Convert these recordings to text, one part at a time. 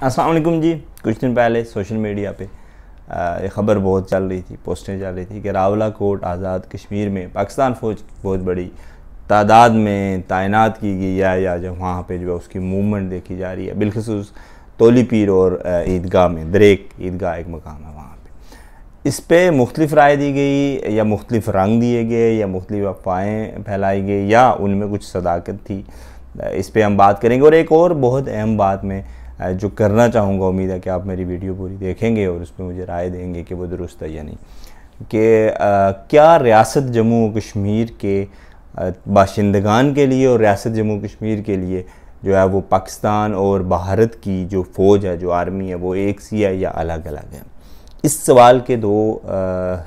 अस्सलाम वालेकुम जी। कुछ दिन पहले सोशल मीडिया पे ये ख़बर बहुत चल रही थी, पोस्टें चल रही थी कि रावलाकोट आज़ाद कश्मीर में पाकिस्तान फ़ौज की बहुत बड़ी तादाद में तैनात की गई है, या जो वहाँ पे जो है उसकी मूवमेंट देखी जा रही है, बिलखसूस तोली पीर और ईदगाह में, दरेक ईदगाह एक मकाम है वहाँ पे। इस पर मुख्तलिफ़ राय दी गई, या मुख्तलिफ़ रंग दिए गए, या मुख्तलिफ़ अफवाहें फैलाई गई, या उनमें कुछ सदाकत थी। इस पर हम बात करेंगे। और एक और बहुत अहम बात मैं जो करना चाहूँगा, उम्मीद है कि आप मेरी वीडियो पूरी देखेंगे और उस पर मुझे राय देंगे कि वो दुरुस्त है या नहीं, कि क्या रियासत जम्मू और कश्मीर के बाशिंदगान के लिए और रियासत जम्मू कश्मीर के लिए जो है वो पाकिस्तान और भारत की जो फ़ौज है, जो आर्मी है, वो एक सी है या अलग अलग है। इस सवाल के दो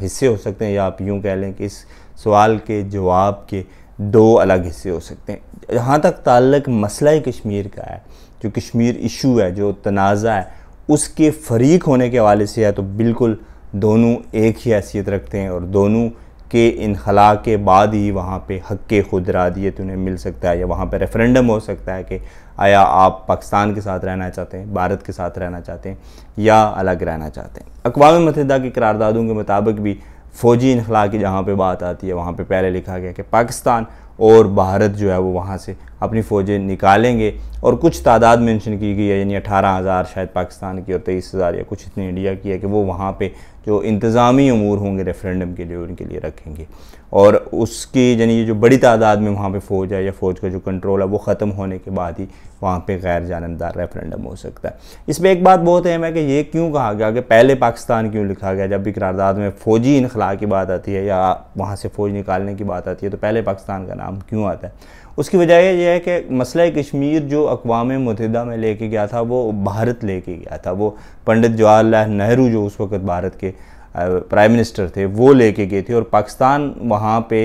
हिस्से हो सकते हैं, या आप यूँ कह लें कि इस सवाल के जवाब के दो अलग हिस्से हो सकते हैं। जहाँ तक ताल्लुक़ मसला कश्मीर का है, जो कश्मीर इशू है, जो तनाज़ा है, उसके फ़रीक होने के हवाले से है तो बिल्कुल दोनों एक ही हैसियत रखते हैं, और दोनों के इनखला के बाद ही वहाँ पे हक़ खुदरादियत उन्हें मिल सकता है, या वहाँ पे रेफरेंडम हो सकता है कि आया आप पाकिस्तान के साथ रहना चाहते हैं, भारत के साथ रहना चाहते हैं, या अलग रहना चाहते हैं। अक़वाम मुत्तहिदा की करारदादों के मुताबिक भी फ़ौजी इनखला की जहाँ पे बात आती है, वहाँ पे पहले लिखा गया कि पाकिस्तान और भारत जो है वो वहाँ से अपनी फ़ौजें निकालेंगे, और कुछ तादाद मेंशन की गई है, यानी 18,000 शायद पाकिस्तान की और 23,000 या कुछ इतनी इंडिया की है, कि वो वहाँ पे जो इंतज़ामी अमूर होंगे रेफरेंडम के लिए उनके लिए रखेंगे। और उसकी यानी ये जो बड़ी तादाद में वहाँ पे फ़ौज है, या फ़ौज का जो कंट्रोल है, वो ख़त्म होने के बाद ही वहाँ पे गैर जानबदार रेफरेंडम हो सकता है। इसमें एक बात बहुत अहम है कि ये क्यों कहा गया कि पहले पाकिस्तान क्यों लिखा गया। जब भी करारदाद में फ़ौजी इनखला की बात आती है, या वहाँ से फ़ौज निकालने की बात आती है, तो पहले पाकिस्तान का नाम क्यों आता है। उसकी वजह यह है कि मसला कश्मीर जो अक़वाम मुत्तहिदा में लेके गया था, वो भारत लेके गया था। वो पंडित जवाहरलाल नेहरू जो उस वक़्त भारत के प्राइम मिनिस्टर थे, वो लेके गए थे, और पाकिस्तान वहाँ पे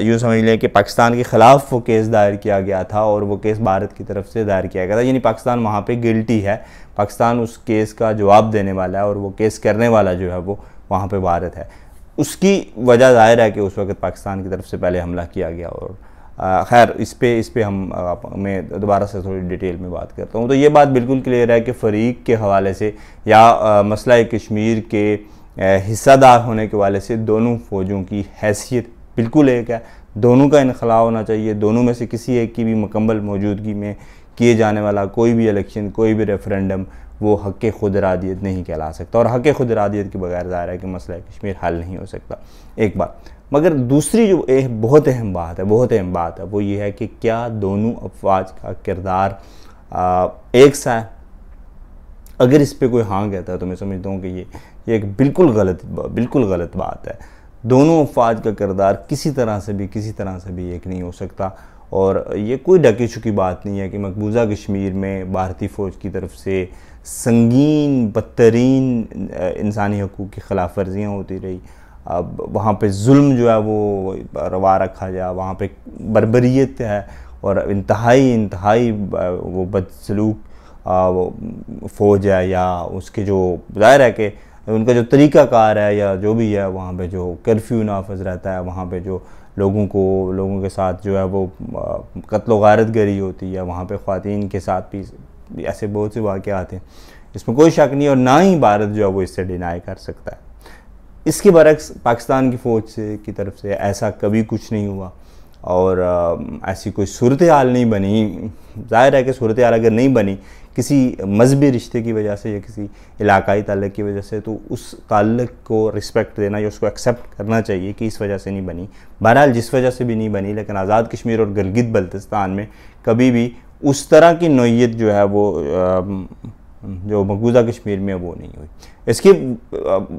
यूँ समझ लें कि पाकिस्तान के ख़िलाफ़ वो केस दायर किया गया था, और वो केस भारत की तरफ से दायर किया गया था। यानी पाकिस्तान वहाँ पे गिल्टी है, पाकिस्तान उस केस का जवाब देने वाला है, और वो केस करने वाला जो है वो वहाँ पे भारत है। उसकी वजह ज़ाहिर है कि उस वक़्त पाकिस्तान की तरफ से पहले हमला किया गया। और खैर इस पे मैं दोबारा से थोड़ी डिटेल में बात करता हूँ। तो ये बात बिल्कुल क्लियर है कि फ़रीक के हवाले से, या मसला कश्मीर के हिस्सादार होने के हवाले से, दोनों फ़ौजों की हैसियत बिल्कुल एक है। दोनों का इनखला होना चाहिए। दोनों में से किसी एक की भी मुकम्मल मौजूदगी में किए जाने वाला कोई भी इलेक्शन, कोई भी रेफरेंडम, वो हक़ खुदरादियत नहीं कहला सकता, और हक़ खुदरादियत के बगैर ज़ाहिर है कि मसला कश्मीर हल नहीं हो सकता। एक बात। मगर दूसरी जो एक बहुत अहम बात है, वो ये है कि क्या दोनों अफवाज का किरदार एक सा है। अगर इस पर कोई हाँ कहता है तो मैं समझता हूँ कि ये एक बिल्कुल गलत बात है। दोनों अफवाज का किरदार किसी तरह से भी एक नहीं हो सकता। और ये कोई ढकी छुपी बात नहीं है कि मकबूजा कश्मीर में भारतीय फ़ौज की तरफ से संगीन बदतरीन इंसानी हकूक़ की खिलाफ वर्जियाँ होती रही। अब वहाँ पे जुल्म जो है वो रवा रखा जाए, वहाँ पे बर्बरियत है, और इंतहाई वो बदसलूक फ़ौज है, या उसके जो ज़ाहिर है कि उनका जो तरीक़ाकार है, या जो भी है, वहाँ पे जो कर्फ्यू नाफिज रहता है, वहाँ पे जो लोगों के साथ जो है वो कत्ल व गारत गरी होती है, वहाँ पे ख़वातीन के साथ भी ऐसे बहुत से वाक़यात हैं, इसमें कोई शक नहीं। और ना ही भारत जो है वो इससे डिनाई कर सकता है। इसके बरक्स पाकिस्तान की फ़ौज की तरफ से ऐसा कभी कुछ नहीं हुआ, और ऐसी कोई सूरत हाल नहीं बनी। ज़ाहिर है कि सूरत हाल अगर नहीं बनी किसी मजहबी रिश्ते की वजह से, या किसी इलाकाई ताल्लुक़ की वजह से, तो उस ताल्लुक़ को रिस्पेक्ट देना, या उसको एक्सेप्ट करना चाहिए कि इस वजह से नहीं बनी। बहरहाल जिस वजह से भी नहीं बनी, लेकिन आज़ाद कश्मीर और गिलगित बल्तिस्तान में कभी भी उस तरह की नौइयत जो है वो जो मकबूजा कश्मीर में वो नहीं हुई। इसकी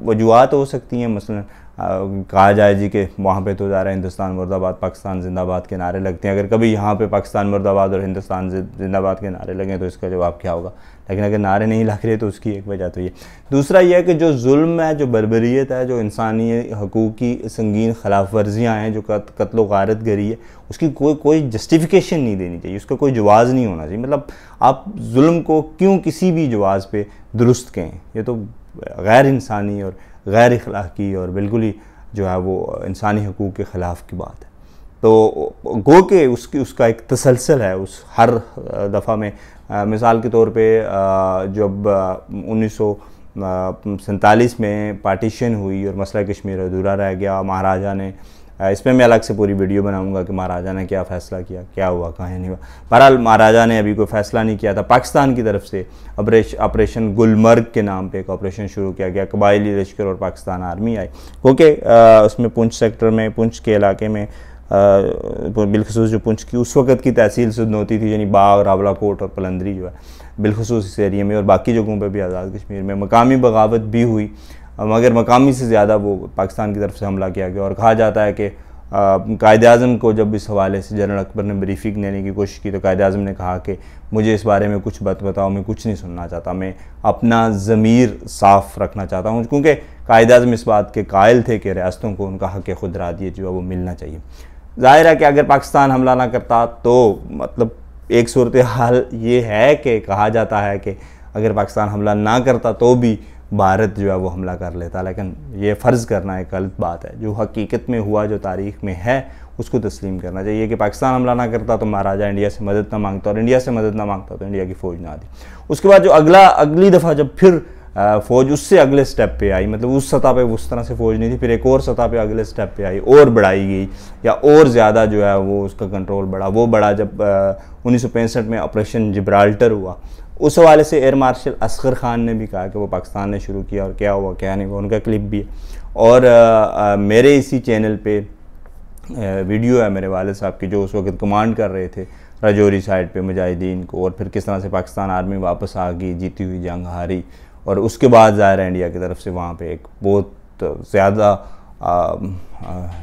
वजूहत हो सकती हैं, मसलन कहा जाए जी कि वहाँ पे तो ज़ाहिर है हिंदुस्तान मुर्दाबाद, पाकिस्तान जिंदाबाद के नारे लगते हैं। अगर कभी यहाँ पे पाकिस्तान मुर्दाबाद और हिंदुस्तान जिंदाबाद के नारे लगें तो इसका जवाब क्या होगा। लेकिन अगर नारे नहीं लग रहे तो उसकी एक वजह तो ये। दूसरा यह है कि जो जुल्म है, जो बर्बरियत है, जो इंसानी हकूक़ की संगीन खिलाफ वर्जियाँ हैं, जो कत्ल व गारत गरी है, उसकी कोई जस्टिफिकेशन नहीं देनी चाहिए, उसका कोई जवाज़ नहीं होना चाहिए। मतलब आप जुल्म को क्यों किसी भी जवाज़ पे दुरुस्त कहें, ये तो गैर इंसानी और गैर अखलाकी और बिल्कुल ही जो है वो इंसानी हकूक़ के ख़िलाफ़ की बात है। तो गो के उसका एक तसलसल है, उस हर दफ़ा में मिसाल के तौर पे जब 1947 में पार्टीशन हुई और मसला कश्मीर अधूरा रह गया, महाराजा ने, इसमें मैं अलग से पूरी वीडियो बनाऊंगा कि महाराजा ने क्या फ़ैसला किया, क्या हुआ, कहाँ नहीं हुआ। बहरहाल महाराजा ने अभी कोई फ़ैसला नहीं किया था। पाकिस्तान की तरफ से ऑपरेशन गुलमर्ग के नाम पे एक ऑपरेशन शुरू किया गया, कबायली लश्कर और पाकिस्तान आर्मी आई, क्योंकि उसमें पुंछ सेक्टर में, पुंछ के इलाके में, बिलखसूस जो पुंछ की उस वक्त की तहसील सुदनौती थी, यानी बाग, रावलाकोट और पलंदरी जो है बिलखसूस इस एरिया में, और बाकी जगहों पर भी आज़ाद कश्मीर में मकामी बगावत भी हुई, मगर मकामी से ज़्यादा वो पाकिस्तान की तरफ से हमला किया गया। और कहा जाता है कि कायद-ए-आज़म को जब इस हवाले से जनरल अकबर ने ब्रीफिंग देने की कोशिश की तो कायद-ए-आज़म ने कहा कि मुझे इस बारे में कुछ बात बताओ, मैं कुछ नहीं सुनना चाहता, मैं अपना ज़मीर साफ़ रखना चाहता हूँ, क्योंकि कायद-ए-आज़म इस बात के कायल थे कि रियासतों को उनका हक़ खुदरादियत जो है वो मिलना चाहिए। ज़ाहिर है कि अगर पाकिस्तान हमला ना करता तो मतलब एक सूरत हाल ये है कि कहा जाता है कि अगर पाकिस्तान हमला ना करता तो भी भारत जो है वो हमला कर लेता, लेकिन ये फ़र्ज़ करना एक गलत बात है। जो हकीकत में हुआ, जो तारीख़ में है, उसको तस्लीम करना चाहिए कि पाकिस्तान हमला ना करता तो महाराजा इंडिया से मदद ना मांगता, और इंडिया से मदद ना मांगता तो इंडिया की फ़ौज ना आती। उसके बाद जो अगली दफ़ा जब फिर फ़ौज उससे अगले स्टेप पे आई, मतलब उस सतह पे उस तरह से फ़ौज नहीं थी, फिर एक और सतह पे अगले स्टेप पे आई और बढ़ाई गई, या और ज़्यादा जो है वो उसका कंट्रोल बढ़ा। वो बढ़ा जब 1965 में ऑपरेशन जिब्राल्टर हुआ। उस हवाले से एयर मार्शल असगर खान ने भी कहा कि वो पाकिस्तान ने शुरू किया और क्या हुआ क्या नहीं हुआ, उनका क्लिप भी है। और मेरे इसी चैनल पे वीडियो है मेरे वाले साहब की, जो उस वक्त कमांड कर रहे थे राजौरी साइड पे मुजाहिदीन को, और फिर किस तरह से पाकिस्तान आर्मी वापस आ गई, जीती हुई जंग हारी, और उसके बाद ज़ाहिर है इंडिया की तरफ से वहाँ पे एक बहुत ज़्यादा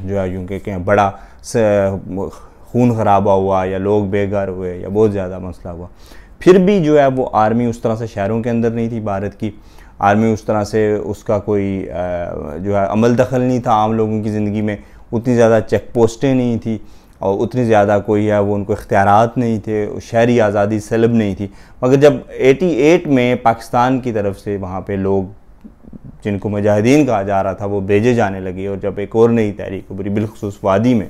जो है यूँ कि बड़ा खून खराबा हुआ, या लोग बेघर हुए, या बहुत ज़्यादा मसला हुआ। फिर भी जो है वो आर्मी उस तरह से शहरों के अंदर नहीं थी, भारत की आर्मी उस तरह से उसका कोई जो है अमल दखल नहीं था आम लोगों की ज़िंदगी में, उतनी ज़्यादा चेक पोस्टें नहीं थी, और उतनी ज़्यादा कोई है वो उनको इख्तियारात नहीं थे, शहरी आज़ादी सलब नहीं थी। मगर जब 88 में पाकिस्तान की तरफ से वहाँ पे लोग जिनको मुजाहिदीन कहा जा रहा था वो भेजे जाने लगे, और जब एक और नई तहरीक उभरी बिलखुसूस वादी में,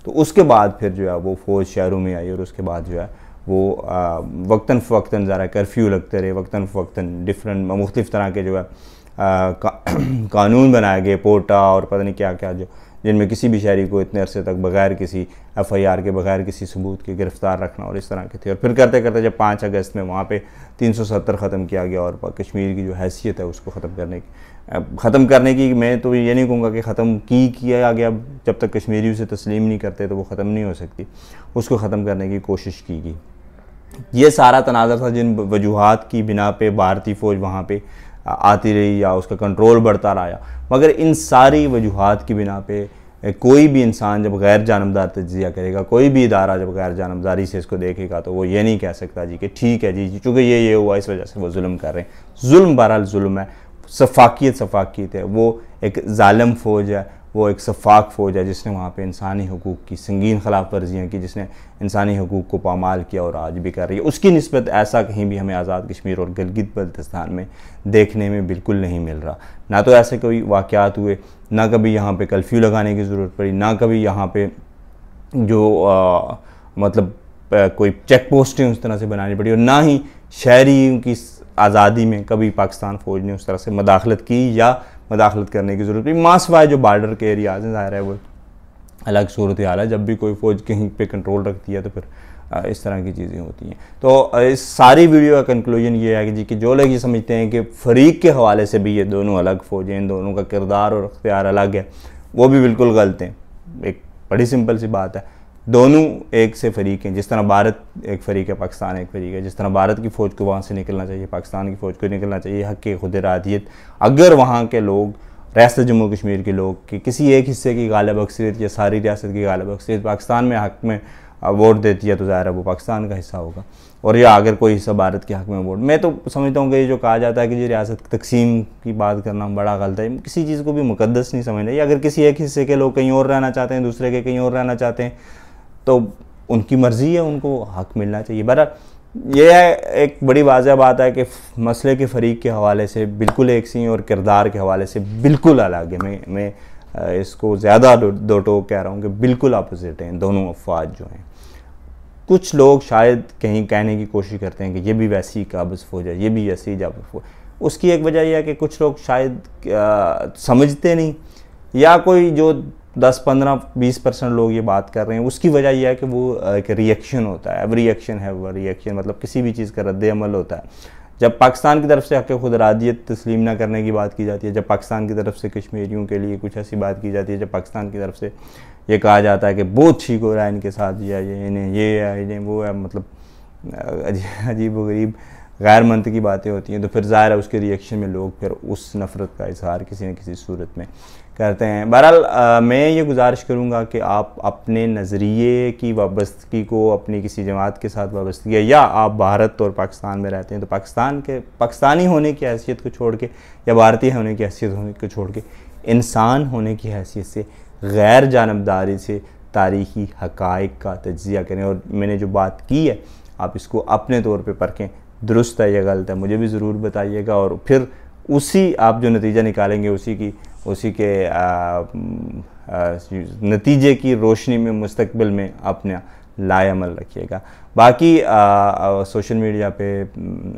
तो उसके बाद फिर जो है वो फ़ौज शहरों में आई, और उसके बाद जो है वो वक्तन फ़वक्तन ज़रा कर्फ्यू लगते रहे, वक्तन फ़वक्तन डिफरेंट मुख्तलिफ़ तरह के जो है कानून बनाए गए, पोटा और पता नहीं क्या क्या, जो जिनमें किसी भी शहरी को इतने अरसे तक बग़ैर किसी FIR के, बग़ैर किसी सबूत के गिरफ़्तार रखना और इस तरह के थे। और फिर करते करते जब 5 अगस्त में वहाँ पे 370 ख़त्म किया गया, और कश्मीर की जो हैसियत है उसको ख़त्म करने की मैं तो ये नहीं कहूँगा कि ख़त्म किया गया, जब तक कश्मीरी उसे तस्लीम नहीं करते तो वो ख़त्म नहीं हो सकती, उसको ख़त्म करने की कोशिश की गई। ये सारा तनाज़र था जिन वजूहात की बिना पे भारतीय फ़ौज वहाँ पे आती रही या उसका कंट्रोल बढ़ता रहा। मगर इन सारी वजूहात की बिना पे कोई भी इंसान जब गैर जानबदार तज्ज़िया करेगा, कोई भी इदारा जब गैर जानबदारी से इसको देखेगा, तो वो ये नहीं कह सकता जी कि ठीक है जी चूँकि ये हुआ इस वजह से वो जुल्म कर रहे हैं। जुल्म बहरहाल जुल्म है, सफाकियत है। वो एक ज़ालिम फ़ौज है, वो एक सफाक फ़ौज है जिसने वहाँ पे इंसानी हकूक़ की संगीन ख़िलाफ़ वर्जियाँ की, जिसने इंसानी हकूक़ को पामाल किया और आज भी कर रही है। उसकी निस्बत ऐसा कहीं भी हमें आज़ाद कश्मीर और गिलगित बल्तिस्तान में देखने में बिल्कुल नहीं मिल रहा। ना तो ऐसे कोई वाक़यात हुए, ना कभी यहाँ पे कर्फ्यू लगाने की ज़रूरत पड़ी, ना कभी यहाँ पे जो मतलब कोई चेक पोस्टें उस तरह से बनानी पड़ी, और ना ही शहरियों की आज़ादी में कभी पाकिस्तान फ़ौज ने उस तरह से मदाखलत की या मदाखलत करने की ज़रूरत नहीं। मासवाए जो बार्डर के एरियाज़ हैं, ज़ाहिर है वो अलग सूरत हाल है, जब भी कोई फ़ौज कहीं पे कंट्रोल रखती है तो फिर इस तरह की चीज़ें होती हैं। तो इस सारी वीडियो का कंक्लूजन ये है कि जी कि जो लोग ये समझते हैं कि फ़रीक के हवाले से भी ये दोनों अलग फ़ौजें, इन दोनों का किरदार और इख्तियार अलग है, वो भी बिल्कुल गलत हैं। एक बड़ी सिंपल सी बात है, दोनों एक से फ़रीक हैं। जिस तरह भारत एक फ़रीक है, पाकिस्तान एक फ़रीक है। जिस तरह भारत की फ़ौज को वहाँ से निकलना चाहिए, पाकिस्तान की फ़ौज को निकलना चाहिए, हक़ खुदरादियत। अगर वहाँ के लोग, रियासत जम्मू कश्मीर के लोग कि किसी एक हिस्से की गालिब अक्सरियत या सारी रियासत की गालिब अक्सरियत पाकिस्तान में हक़ में वोट देती है, तो ज़ाहिर है वो पाकिस्तान का हिस्सा होगा। और या अगर कोई हिस्सा भारत के हक़ में वोट, मैं तो समझता हूँ कि ये जो कहा जाता है कि जी रियासत तकसीम की बात करना बड़ा गलत है। किसी चीज़ को भी मुक़द्दस नहीं समझना। या अगर किसी एक हिस्से के लोग कहीं और रहना चाहते हैं, दूसरे के कहीं और रहना चाहते हैं, तो उनकी मर्ज़ी है, उनको हक़ मिलना चाहिए। बहरहाल ये है, एक बड़ी वाज़ह बात है कि मसले के फ़रीक के हवाले से बिल्कुल एक सी और किरदार के हवाले से बिल्कुल अलग है। मैं इसको ज़्यादा दो टोक कह रहा हूँ कि बिल्कुल अपोजिट हैं दोनों अफवाज जो हैं। कुछ लोग शायद कहीं कहने की कोशिश करते हैं कि ये भी वैसी काबिज़ फ़ौज है, ये भी ऐसी जाबिज़ फ़ौज। उसकी एक वजह यह है कि कुछ लोग शायद समझते नहीं, या कोई जो 10-15-20% लोग ये बात कर रहे हैं, उसकी वजह यह है कि वो एक रिएक्शन होता है। अब रिएक्शन है, वो रिएक्शन मतलब किसी भी चीज़ का रद्द-ए-अमल होता है। जब पाकिस्तान की तरफ से हक़ खुदरादियत तस्लीम ना करने की बात की जाती है, जब पाकिस्तान की तरफ से कश्मीरियों के लिए कुछ ऐसी बात की जाती है, जब पाकिस्तान की तरफ से ये कहा जाता है कि बहुत ठीक हो रहा है इनके साथ, या ये है इन्हें वो है, मतलब अजीब व गरीब गैर मंतकी बातें होती हैं, तो फिर ज़ाहिर है उसके रिएक्शन में लोग फिर उस नफ़रत का इजहार किसी न किसी सूरत में करते हैं। बहरहाल मैं ये गुजारिश करूँगा कि आप अपने नज़रिए की वाबस्तगी को अपनी किसी जमात के साथ वाबस्तगी है, या आप भारत और पाकिस्तान में रहते हैं तो पाकिस्तानी होने की हैसियत को छोड़ के, या भारतीय होने की हैसियत को छोड़ के, इंसान होने की हैसियत से गैर जानबदारी से तारीख़ी हक़ाइक़ का तज्ज़िया करें। और मैंने जो बात की है आप इसको अपने तौर पर परखें, दुरुस्त है या गलत है मुझे भी ज़रूर बताइएगा, और फिर उसी आप जो नतीजा निकालेंगे उसी के नतीजे की रोशनी में मुस्तकबिल में अपना लाएअमल रखिएगा। बाकी सोशल मीडिया पे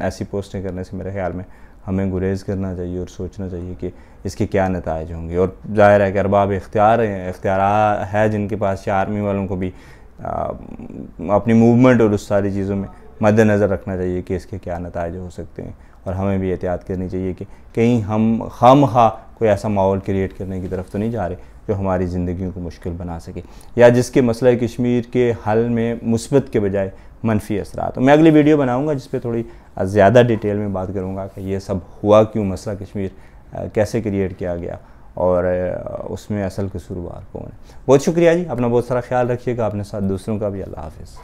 ऐसी पोस्टें करने से मेरे ख्याल में हमें गुरेज़ करना चाहिए और सोचना चाहिए कि इसके क्या नताइज होंगे। और ज़ाहिर है कि अरबाब इख्तियार है जिनके पास, या आर्मी वालों को भी अपनी मूवमेंट और उस सारी चीज़ों में मद्देनज़र रखना चाहिए कि इसके क्या नताइज हो सकते हैं। और हमें भी एहतियात करनी चाहिए कि कहीं हम खामखा कोई ऐसा माहौल क्रिएट करने की तरफ तो नहीं जा रहे जो हमारी ज़िंदगी को मुश्किल बना सके, या जिसके मसला कश्मीर के हल में मुस्बत के बजाय मनफी असरात। मैं अगली वीडियो बनाऊँगा जिस पर थोड़ी ज़्यादा डिटेल में बात करूँगा कि ये सब हुआ क्यों, मसला कश्मीर कैसे क्रिएट किया गया और उसमें असल कसूरवार कौन है। बहुत शुक्रिया जी, अपना बहुत सारा ख्याल रखिएगा, अपने साथ दूसरों का भी। अल्लाह हाफ़िज़।